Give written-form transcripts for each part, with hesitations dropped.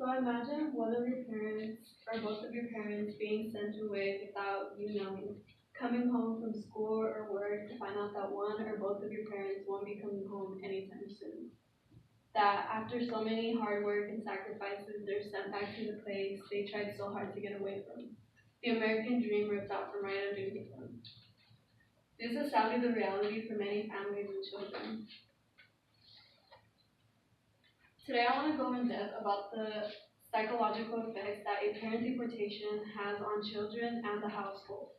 So imagine one of your parents or both of your parents being sent away without you knowing. Coming home from school or work to find out that one or both of your parents won't be coming home anytime soon. That after so many hard work and sacrifices, they're sent back to the place they tried so hard to get away from. The American dream ripped out from right underneath them. This is sadly the reality for many families and children. Today I want to go in depth about the psychological effects that a parent deportation has on children and the household.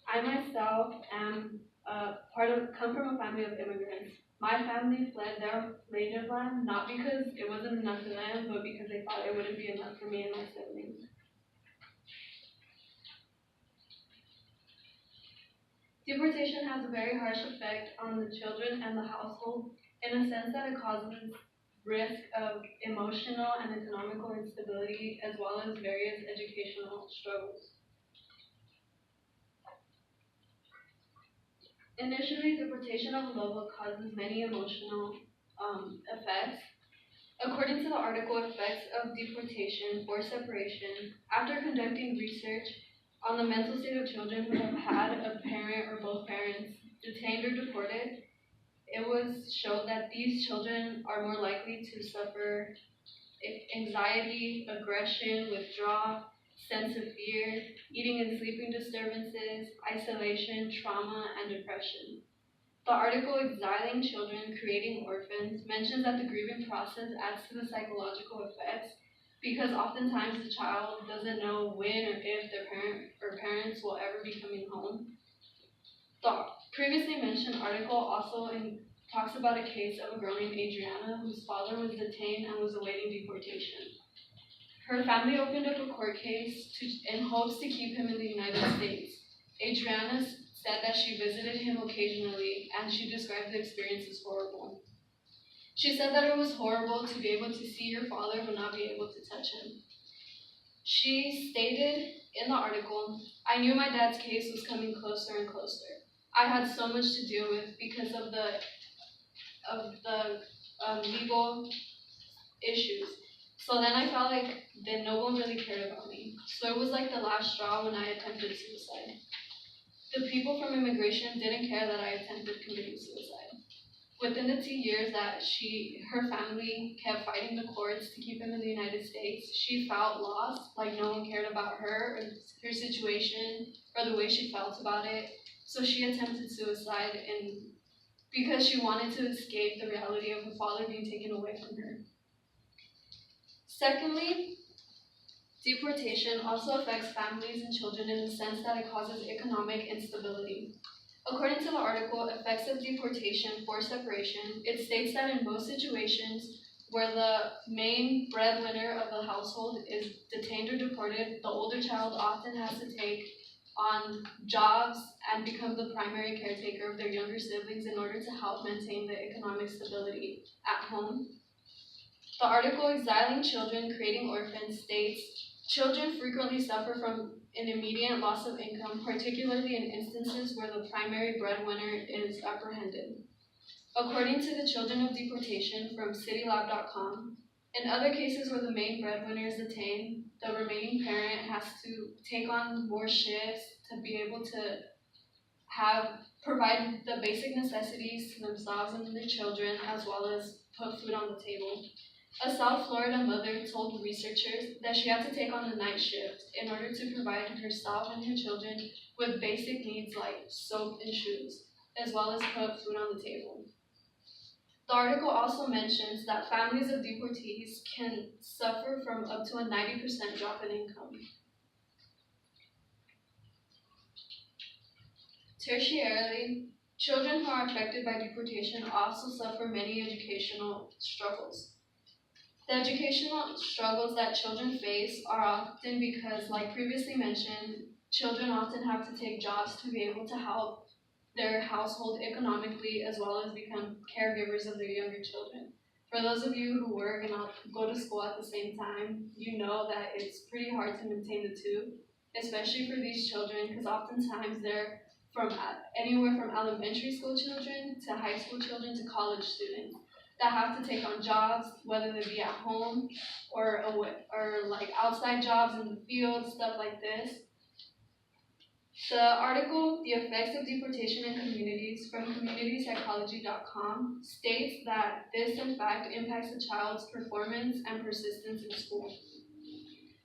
I myself am come from a family of immigrants. My family fled their native land not because it wasn't enough for them, but because they thought it wouldn't be enough for me and my siblings. Deportation has a very harsh effect on the children and the household in a sense that it causes risk of emotional and economical instability as well as various educational struggles. Initially, deportation of a level causes many emotional effects. According to the article Effects of Deportation, Forced Separation, after conducting research on the mental state of children who have had a parent or both parents detained or deported, it was showed that these children are more likely to suffer anxiety, aggression, withdrawal, sense of fear, eating and sleeping disturbances, isolation, trauma, and depression. The article Exiling Children, Creating Orphans mentions that the grieving process adds to the psychological effects because oftentimes the child doesn't know when or if their parent or parents will ever be coming home. The previously mentioned article also talks about a case of a girl named Adriana whose father was detained and was awaiting deportation. Her family opened up a court case in hopes to keep him in the United States. Adriana said that she visited him occasionally and she described the experience as horrible. She said that it was horrible to be able to see your father but not be able to touch him. She stated in the article, I knew my dad's case was coming closer and closer. I had so much to deal with because of the legal issues. So then I felt like that no one really cared about me. So it was like the last straw when I attempted suicide. The people from immigration didn't care that I attempted committing suicide. Within the 2 years that her family kept fighting the courts to keep him in the United States, she felt lost, like no one cared about her or her situation or the way she felt about it. So she attempted suicide and because she wanted to escape the reality of her father being taken away from her. Secondly, deportation also affects families and children in the sense that it causes economic instability. According to the article Effects of Deportation, Forced Separation, it states that in most situations where the main breadwinner of the household is detained or deported, the older child often has to take on jobs and become the primary caretaker of their younger siblings in order to help maintain the economic stability at home. The article Exiling Children, Creating Orphans states, children frequently suffer from an immediate loss of income, particularly in instances where the primary breadwinner is apprehended. According to the Children of Deportation from CityLab.com, in other cases where the main breadwinner is detained, the remaining parent has to take on more shifts to be able to provide the basic necessities to themselves and their children, as well as put food on the table. A South Florida mother told researchers that she had to take on the night shift in order to provide herself and her children with basic needs like soap and shoes, as well as put food on the table. The article also mentions that families of deportees can suffer from up to a 90% drop in income. Tertiarily, children who are affected by deportation also suffer many educational struggles. The educational struggles that children face are often because, like previously mentioned, children often have to take jobs to be able to help their household economically as well as become caregivers of their younger children. For those of you who work and go to school at the same time, you know that it's pretty hard to maintain the two, especially for these children because oftentimes they're from anywhere from elementary school children to high school children to college students. that have to take on jobs, whether they be at home or like outside jobs in the field, stuff like this. The article, The Effects of Deportation in Communities, from communitypsychology.com, states that this, in fact, impacts a child's performance and persistence in school.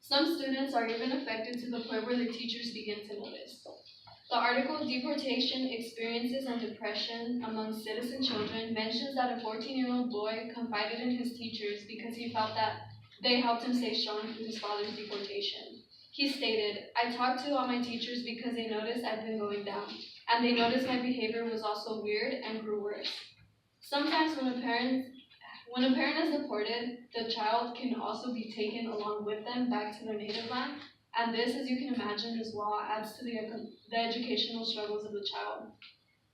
Some students are even affected to the point where the teachers begin to notice. The article, Deportation Experiences and Depression Among Citizen Children, mentions that a 14-year-old boy confided in his teachers because he felt that they helped him stay strong through his father's deportation. He stated, "I talked to all my teachers because they noticed I'd been going down, and they noticed my behavior was also weird and grew worse." Sometimes when a parent is deported, the child can also be taken along with them back to their native land, and this, as you can imagine as well, adds to the educational struggles of the child.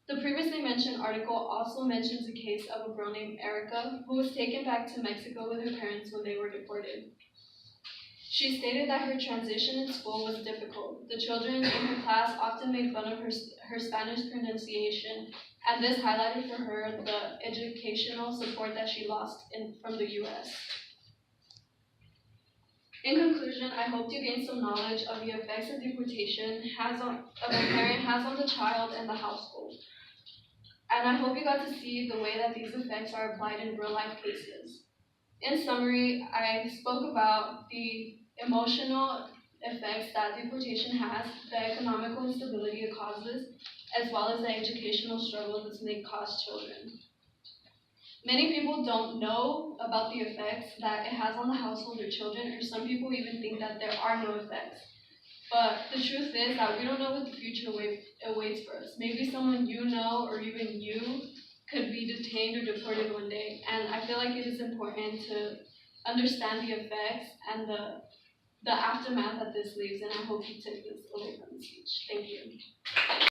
The previously mentioned article also mentions a case of a girl named Erica who was taken back to Mexico with her parents when they were deported. She stated that her transition in school was difficult. The children in her class often made fun of her Spanish pronunciation, and this highlighted for her the educational support that she lost from the U.S. In conclusion, I hope you gain some knowledge of the effects of deportation a parent has on the child and the household. And I hope you got to see the way that these effects are applied in real-life cases. In summary, I spoke about the emotional effects that deportation has, the economical instability it causes, as well as the educational struggles this may cause children. Many people don't know about the effects that it has on the household or children, or some people even think that there are no effects. But the truth is that we don't know what the future awaits for us. Maybe someone you know or even you could be detained or deported one day. And I feel like it is important to understand the effects and the aftermath that this leaves, and I hope you take this away from the speech. Thank you.